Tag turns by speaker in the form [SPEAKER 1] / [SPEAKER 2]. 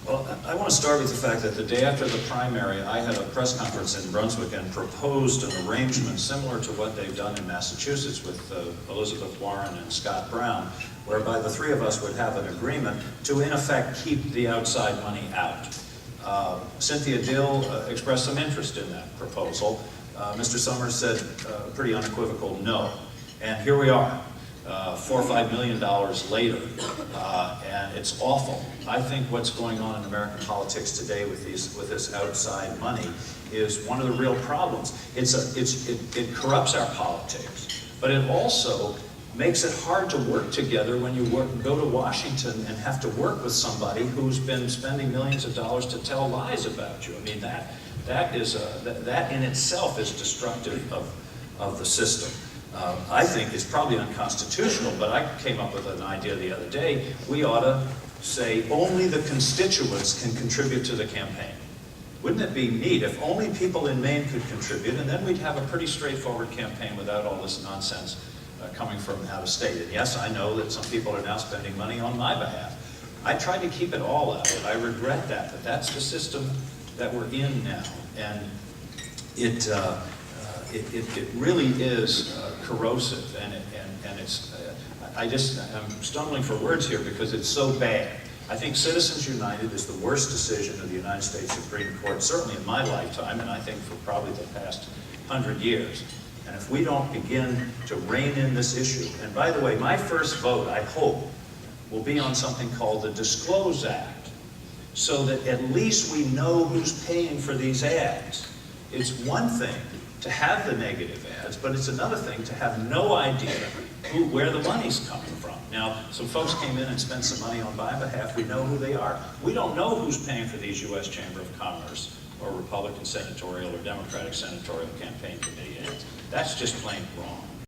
[SPEAKER 1] Well, I want to start with the fact that the day after the primary, I had a press conference in Brunswick and proposed an arrangement similar to what they've done in Massachusetts with Elizabeth Warren and Scott Brown, whereby the three of us would have an agreement to, in effect, keep the outside money out. Cynthia Dill expressed some interest in that proposal. Mr. Summers said pretty unequivocal no. And here we are. $4 or $5 million later, and it's awful. I think what's going on in American politics today with this outside money is one of the real problems. It corrupts our politics, but it also makes it hard to work together when you go to Washington and have to work with somebody who's been spending millions of dollars to tell lies about you. I mean, that in itself is destructive of the system. I think it's probably unconstitutional, but I came up with an idea the other day. We ought to say only the constituents can contribute to the campaign. Wouldn't it be neat if only people in Maine could contribute, and then we'd have a pretty straightforward campaign without all this nonsense coming from out of state. And yes, I know that some people are now spending money on my behalf. I tried to keep it all out, and I regret that, but that's the system that we're in now. And it really is corrosive, and it's, I'm stumbling for words here because it's so bad. I think Citizens United is the worst decision of the United States Supreme Court, certainly in my lifetime, and I think for probably the past 100 years. And if we don't begin to rein in this issue, and by the way, my first vote, I hope, will be on something called the Disclose Act, so that at least we know who's paying for these ads. It's one thing to have the negative ads, but it's another thing to have no idea where the money's coming from. Now, some folks came in and spent some money on my behalf. We know who they are. We don't know who's paying for these U.S. Chamber of Commerce or Republican senatorial or Democratic senatorial campaign committee ads. That's just plain wrong.